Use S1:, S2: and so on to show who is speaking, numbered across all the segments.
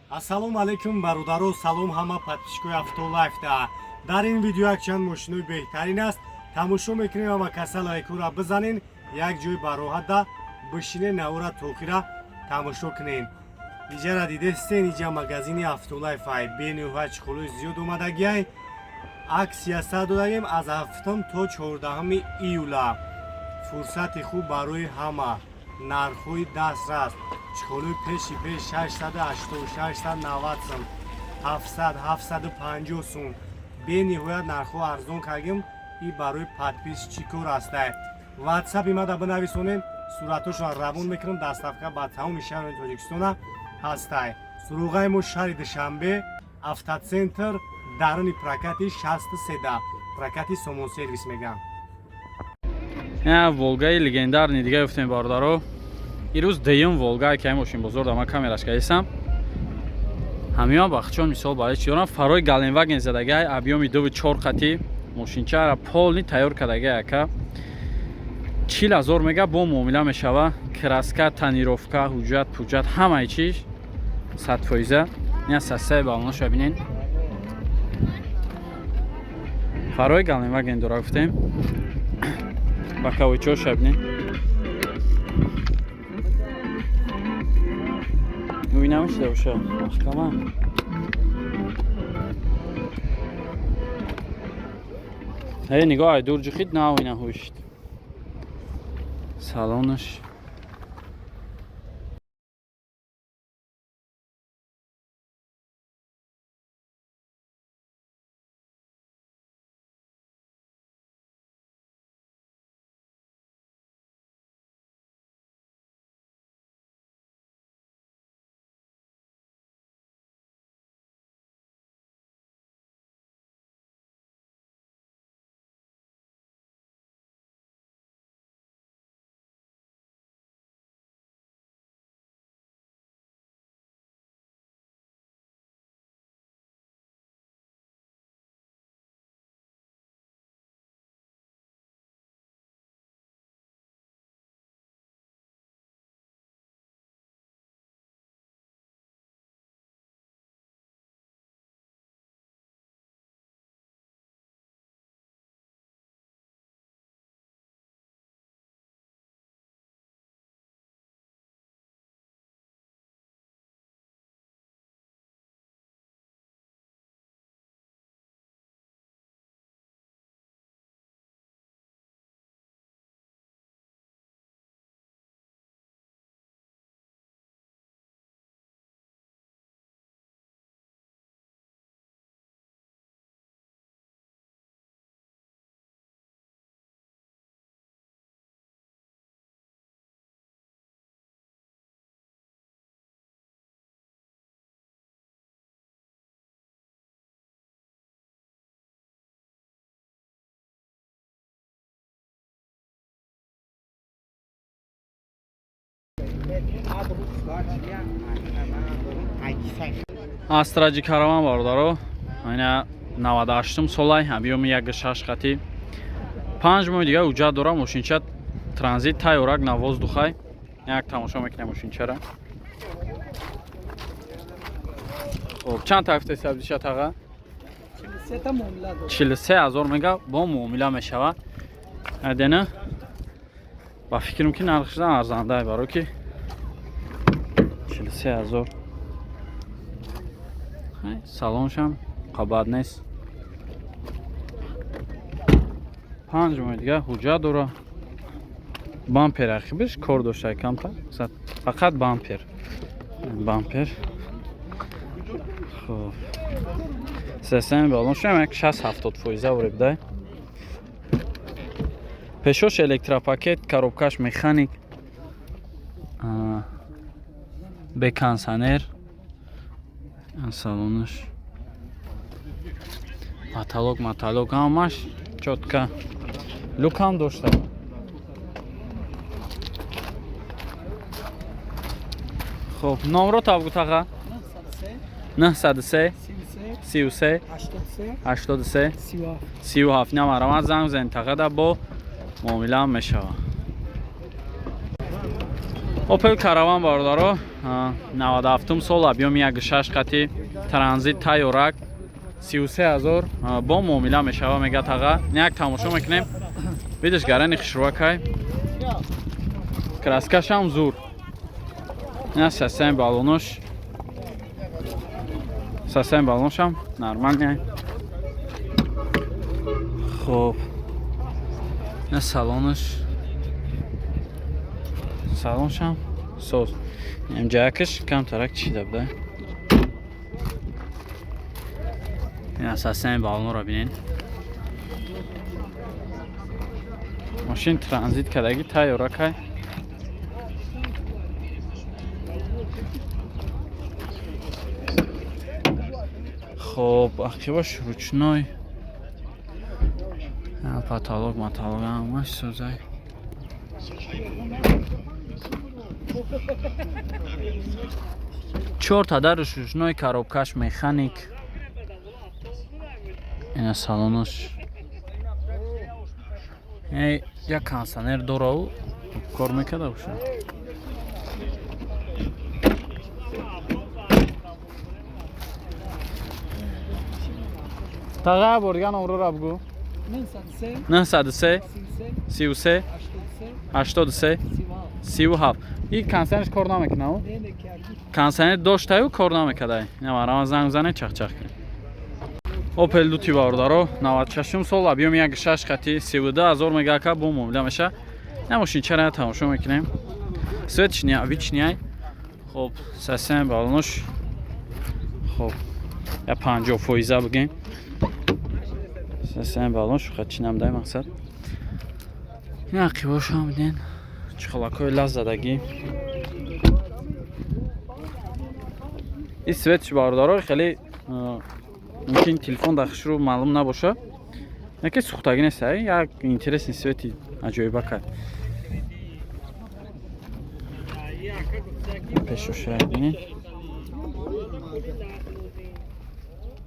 S1: Ассалому алайкум бародаро, салом ҳама подписчикои Автолайфда. Дар ин видео якчанд мошинои беҳтарин аст. Тамошо мекунем ва касалайкура бизанин, як ҷой бароҳатда бишинен навора тохира тамошо кунем. Иҷара дидестен, иҷа магазини Автолайфай бениҳоят чихолои зиёд омадагиай. Аксия сар додагем аз 7 то 14 июла. Фурсати хуб барои ҳама. Нархҳои дастрас. Чихолои пеши пеш 680, 690 сум, 700, 750 сум. Бениҳоят нархҳо арзон кардем. И барои подписчикор астай. WhatsApp имада бинависонен, суратошон равон мекунем, доставка ба тамоми шаҳри Тоҷикистона ҳастай. Суруғаи мо шаҳри Душанбе, автоцентр, даруни прокати 63, прокати Somon сервис мегам.
S2: Волгаи легендарни дига гуфтем бародаро. Ирӯз деюм Волга ки мошин бозор дама камераш кардисам. Ҳамиён бахчон мисол барои чӣ дорам фарои Галенваген задагай абъёми 2-4 қати мошинчаро полни тайёр кардагай ака. 40,000 мега бо муомила мешава. Краска, тонировка, ҳуҷҷат, пуҷҷат ҳамаи чиз 100%. Ин састаи балонашо бинен. Фарои Галенваген дора гуфтем. Ба кавичошо бинен. Уйнамишда уша махкама. Эй, нигоҳ дурҷухид на уйна ҳушт. Салонаш Астраҷи караван бародаро. Айна 98 солай абъёми 1.6 қати. 5 моҳи дига ҳуҷҷат дора. Мошинча транзит тайёрак на воздухай. Як тамошо мекунем мошинчаро. Хоб чанд тафта сабзиша тага?
S3: 43 та муомила дора.
S2: 43000 мега бо муомила мешава. Адена ба фикрам ки нархшидан арзандаи баро ки 43000. Салоншам қабад нест. 5 моҳи дига ҳуҷҷат дора. Бампер ахибиш кор дошта камтар. Фақат бампер. Бампер. Хоб. Систем балоншам 60-70% вори бидай. Пешош электропакет, коробкаш механик. Бекансонер. Салонаш. Потолок ҳамаш чотка. Люкам дошта. Хоб, номро табгу тага? 903 33 83 37 намарамад занг зен тағада бо муомила мешава. Opel Caravan бародаро 97 сол объеми 1.6 қати транзит тайёрак 33000 бо муомила мешава мега тага як тамошо мекунем видиш гарани хушрувакай краскашам зур ина сасем балонош сасем балоношам нормальный хоб ина салонош салоншам соз ҷакаш камтарак чида буда асосияи балонро бинед машин транзит кардаги тайёракай хоб ахибош ручной потолок матолок ҳамаш созай чорта дараш ручной коробкаш механик ина салонош як кондиционер дорау кор мекарда боша тага борган номрро бигӯ 93 33 83 37 ин кондиционерш кор намекунад кондиционер доштаю кор намекардай намарама занг зане чахчах Opel Duty бавордаро 96 сол объеми 1.6 қати 32000 мегака бо муомила меша ин машин чара тамошо мекунем светиш необичный хоб сасем балонош хоб я 50% бигем сасем балонош хачинам дай мақсад ин ақибошам биден чухалакои лаззадагӣ ин светиш бавордаро хеле мумкин телефон дар хушру маълум набоша яке сухтагӣ нест як интересни свети аҷоибакад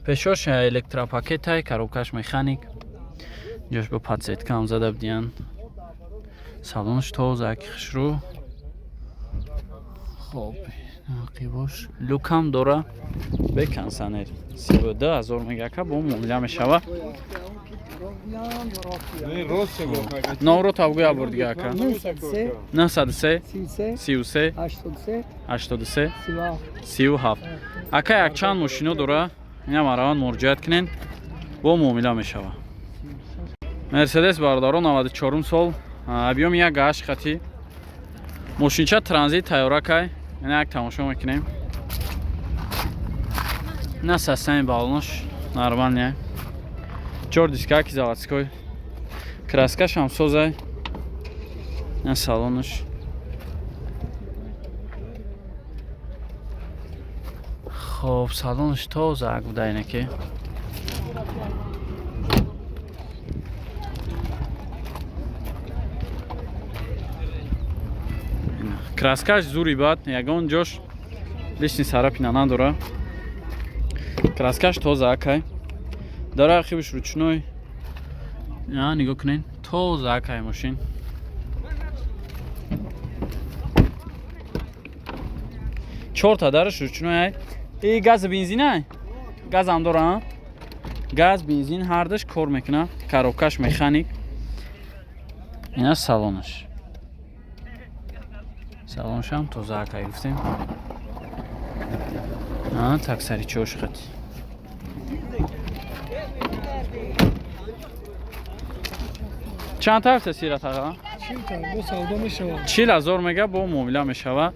S2: пешош электропакетай коробкаш механик ҷош бо подсветкаам зада будиян салонш тоза яки хушру хоб қибош лукам дора бе кондиционер 32000 мегака бо муомила мешава номро табгӯ як бор дига ака 93 33 83 37 ака якчанд мошино дора ина мараванд муроҷиат кунед бо муомила мешава мерседес бардоро 94 сол объеми 1.8 қати мошинча транзит тайёракай ина як тамошо мекунем ина сасияи балонош нормальный 4 дискаки заводской краскашам созай ина салонош хоб салонош тоза як буда инаки краскаш зури бад ягон ҷош лишни сарапина надора краскаш тоза акай дора ахибиш ручной нигоҳ кунед тоза акай машин чорта дараш ручной и газ бензин газам дора газ бензин ҳардаш кор мекунад коробкаш механик ина салонаш салоншам тоза акай гуфтем таксари чошқат чанд тафта сират аға 40000 мега бо муомила мешава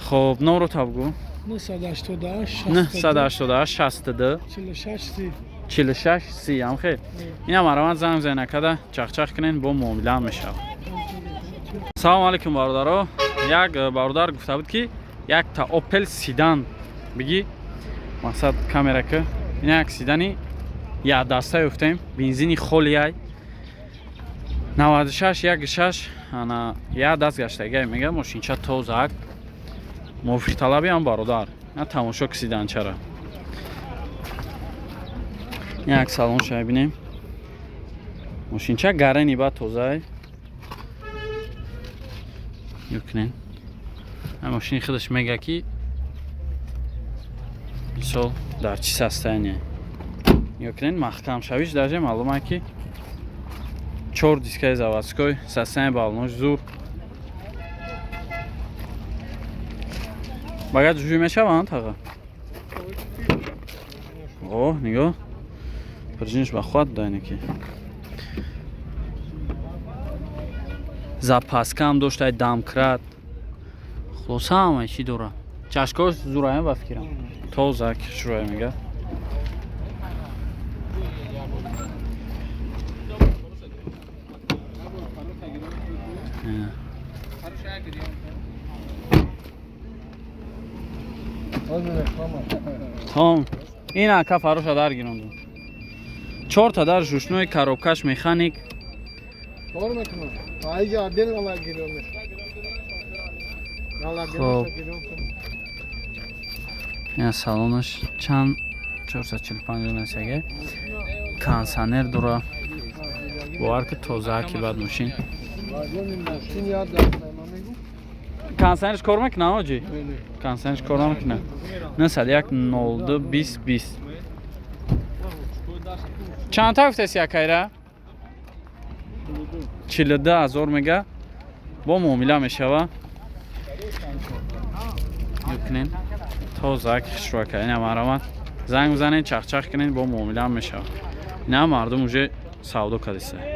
S2: хоб номро табгӯ 988 62 46 30 ҳам хел ина мараванд занг занакада чахчах кунен бо муомила мешава салому алайкум бародаро як бародар гуфта буд ки якта Opel Sedan бигӣ мақсад камерака ина як седани якдаста ёфтем бензини холияй 96 1.6 ана як даст гаштагиай мега мошинча тозак мувофиқталаби ам бародар на тамошо ки Sedan-чара як салонша бинем мошинча гарани ба тозай юкнен ماشین خودش میگه که مثال در چی состоянии یا کنین محکم شویش даже معلومه که 4 دیسکای заводской состояние баллонош зур багаж жуй мешаванд таға о нигоҳ пружиниш ба худ дайне ки запаскам доштай дамкрат хулоса ҳамаи чӣ дора чашкош зураям ба фикрам тозак шурая мега Tom, این اکا فروش در گیروندم 4 تا در جوشنوی کاروبکش مکانیک
S3: کار میکنم اینجا دل والا گیرونه والا
S2: خب این سالونش چند 445 دونسیگه کانسانر دورا باور که توزه که بعد ماشین
S3: چین یاد دارم
S2: کانسانرش کار میکنه آجی کانسانرش کار میکنه نه سال یک 02 20 20 چند تا گفتسی اکایره 42,000 میگه با معامله میشوه کنین توزه که شروع این هم زنگ بزنین چخ کنین با معامله هم میشوه نه مردم اوجه سودو کردیسته